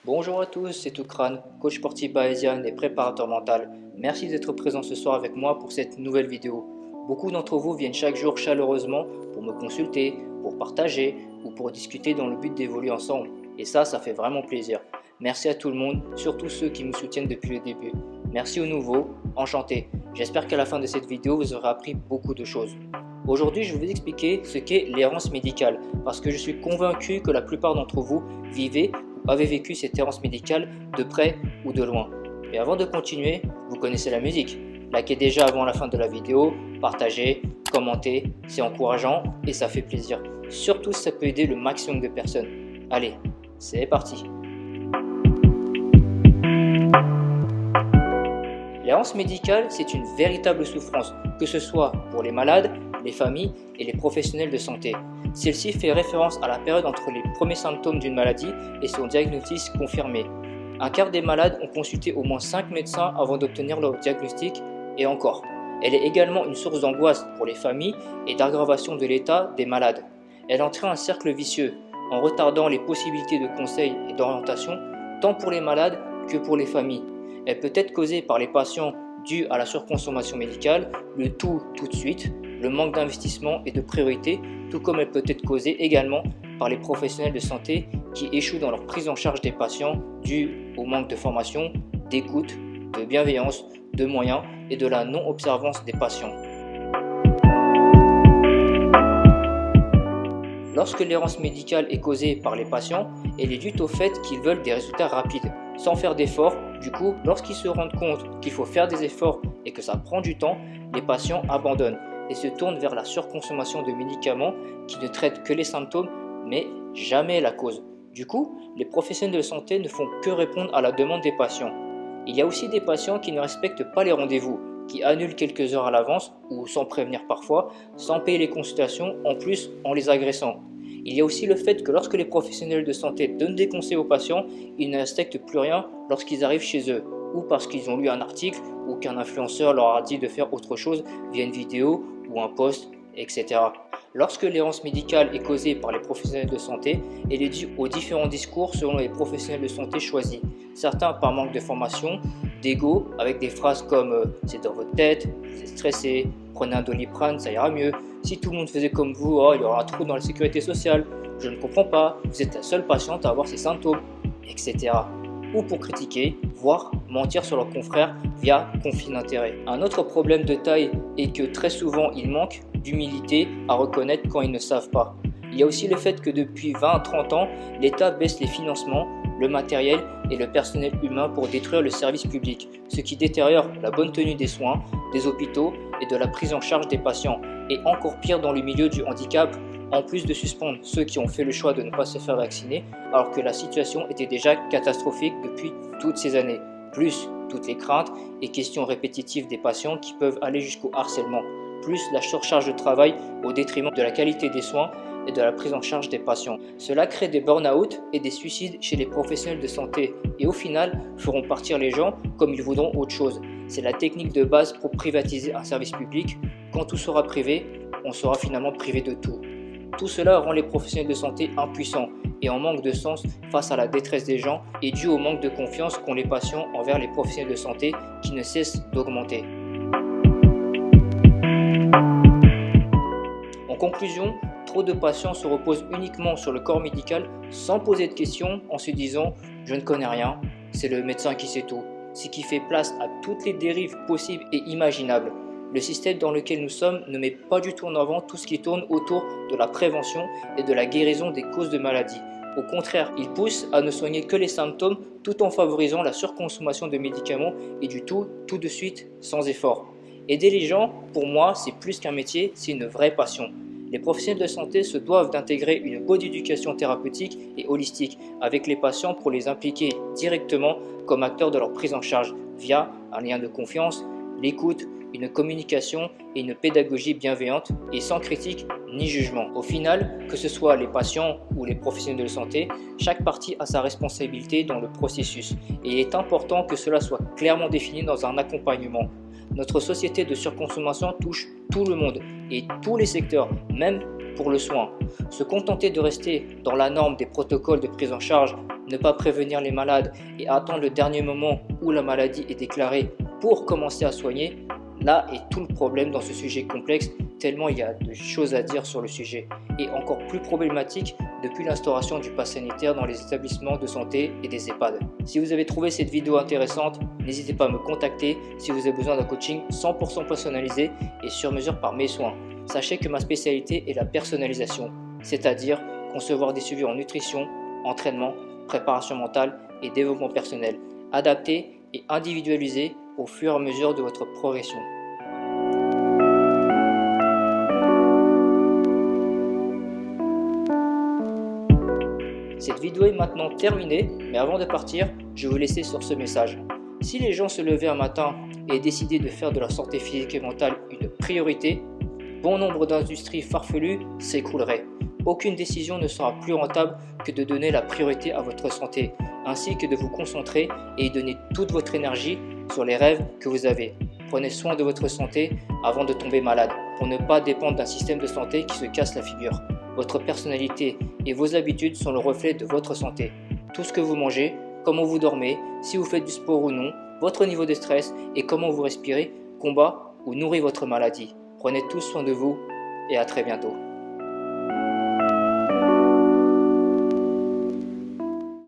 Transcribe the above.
Bonjour à tous, c'est Toukran, coach sportif bayésien et préparateur mental. Merci d'être présent ce soir avec moi pour cette nouvelle vidéo. Beaucoup d'entre vous viennent chaque jour chaleureusement pour me consulter, pour partager ou pour discuter dans le but d'évoluer ensemble. Et ça fait vraiment plaisir. Merci à tout le monde, surtout ceux qui nous soutiennent depuis le début. Merci aux nouveaux, enchanté. J'espère qu'à la fin de cette vidéo, vous aurez appris beaucoup de choses. Aujourd'hui, je vais vous expliquer ce qu'est l'errance médicale, parce que je suis convaincu que la plupart d'entre vous vivez ou avez vécu cette errance médicale de près ou de loin. Et avant de continuer, vous connaissez la musique. Likez déjà avant la fin de la vidéo, partagez, commentez, c'est encourageant et ça fait plaisir. Surtout si ça peut aider le maximum de personnes. Allez, c'est parti! L'errance médicale, c'est une véritable souffrance, que ce soit pour les malades, les familles et les professionnels de santé. Celle-ci fait référence à la période entre les premiers symptômes d'une maladie et son diagnostic confirmé. Un quart des malades ont consulté au moins 5 médecins avant d'obtenir leur diagnostic et encore. Elle est également une source d'angoisse pour les familles et d'aggravation de l'état des malades. Elle entraîne un cercle vicieux en retardant les possibilités de conseils et d'orientation tant pour les malades que pour les familles. Elle peut être causée par les patients due à la surconsommation médicale, le tout de suite, le manque d'investissement et de priorité, tout comme elle peut être causée également par les professionnels de santé qui échouent dans leur prise en charge des patients due au manque de formation, d'écoute, de bienveillance, de moyens et de la non-observance des patients. Lorsque l'errance médicale est causée par les patients, elle est due au fait qu'ils veulent des résultats rapides, sans faire d'efforts. Du coup, lorsqu'ils se rendent compte qu'il faut faire des efforts et que ça prend du temps, les patients abandonnent et se tournent vers la surconsommation de médicaments qui ne traitent que les symptômes, mais jamais la cause. Du coup, les professionnels de santé ne font que répondre à la demande des patients. Il y a aussi des patients qui ne respectent pas les rendez-vous, qui annulent quelques heures à l'avance ou sans prévenir parfois, sans payer les consultations, en plus en les agressant. Il y a aussi le fait que lorsque les professionnels de santé donnent des conseils aux patients, ils ne respectent plus rien lorsqu'ils arrivent chez eux, ou parce qu'ils ont lu un article ou qu'un influenceur leur a dit de faire autre chose via une vidéo ou un post, etc. Lorsque l'errance médicale est causée par les professionnels de santé, elle est due aux différents discours selon les professionnels de santé choisis. Certains par manque de formation, d'ego, avec des phrases comme « c'est dans votre tête »,« vous êtes stressé »,« prenez un Doliprane, ça ira mieux »,« si tout le monde faisait comme vous, il y aura un trou dans la sécurité sociale »,« je ne comprends pas »,« vous êtes la seule patiente à avoir ces symptômes », etc. Ou pour critiquer, voire mentir sur leurs confrères via conflit d'intérêts. Un autre problème de taille est que très souvent il manque d'humilité à reconnaître quand ils ne savent pas. Il y a aussi le fait que depuis 20 à 30 ans, l'État baisse les financements, le matériel et le personnel humain pour détruire le service public, ce qui détériore la bonne tenue des soins, des hôpitaux et de la prise en charge des patients. Et encore pire dans le milieu du handicap, en plus de suspendre ceux qui ont fait le choix de ne pas se faire vacciner, alors que la situation était déjà catastrophique depuis toutes ces années, plus toutes les craintes et questions répétitives des patients qui peuvent aller jusqu'au harcèlement, plus la surcharge de travail au détriment de la qualité des soins et de la prise en charge des patients. Cela crée des burn-out et des suicides chez les professionnels de santé et au final feront partir les gens comme ils voudront autre chose. C'est la technique de base pour privatiser un service public. Quand tout sera privé, on sera finalement privé de tout. Tout cela rend les professionnels de santé impuissants et en manque de sens face à la détresse des gens et dû au manque de confiance qu'ont les patients envers les professionnels de santé qui ne cessent d'augmenter. En conclusion, trop de patients se reposent uniquement sur le corps médical sans poser de questions en se disant « je ne connais rien, c'est le médecin qui sait tout », ce qui fait place à toutes les dérives possibles et imaginables. Le système dans lequel nous sommes ne met pas du tout en avant tout ce qui tourne autour de la prévention et de la guérison des causes de maladies. Au contraire, il pousse à ne soigner que les symptômes tout en favorisant la surconsommation de médicaments et du tout de suite, sans effort. Aider les gens, pour moi, c'est plus qu'un métier, c'est une vraie passion. Les professionnels de santé se doivent d'intégrer une bonne éducation thérapeutique et holistique avec les patients pour les impliquer directement comme acteurs de leur prise en charge via un lien de confiance, l'écoute, une communication et une pédagogie bienveillante et sans critique ni jugement. Au final, que ce soit les patients ou les professionnels de santé, chaque partie a sa responsabilité dans le processus et il est important que cela soit clairement défini dans un accompagnement. Notre société de surconsommation touche tout le monde et tous les secteurs, même pour le soin. Se contenter de rester dans la norme des protocoles de prise en charge, ne pas prévenir les malades et attendre le dernier moment où la maladie est déclarée pour commencer à soigner, là est tout le problème dans ce sujet complexe, tellement il y a de choses à dire sur le sujet, et encore plus problématique depuis l'instauration du pass sanitaire dans les établissements de santé et des EHPAD. Si vous avez trouvé cette vidéo intéressante, n'hésitez pas à me contacter si vous avez besoin d'un coaching 100% personnalisé et sur mesure par mes soins. Sachez que ma spécialité est la personnalisation, c'est-à-dire concevoir des suivis en nutrition, entraînement, préparation mentale et développement personnel, adaptés et individualisés au fur et à mesure de votre progression. Cette vidéo est maintenant terminée, mais avant de partir, je vais vous laisser sur ce message. Si les gens se levaient un matin et décidaient de faire de la santé physique et mentale une priorité, bon nombre d'industries farfelues s'écrouleraient. Aucune décision ne sera plus rentable que de donner la priorité à votre santé, ainsi que de vous concentrer et y donner toute votre énergie sur les rêves que vous avez. Prenez soin de votre santé avant de tomber malade, pour ne pas dépendre d'un système de santé qui se casse la figure. Votre personnalité et vos habitudes sont le reflet de votre santé. Tout ce que vous mangez, comment vous dormez, si vous faites du sport ou non, votre niveau de stress et comment vous respirez combat ou nourrit votre maladie. Prenez tous soin de vous et à très bientôt.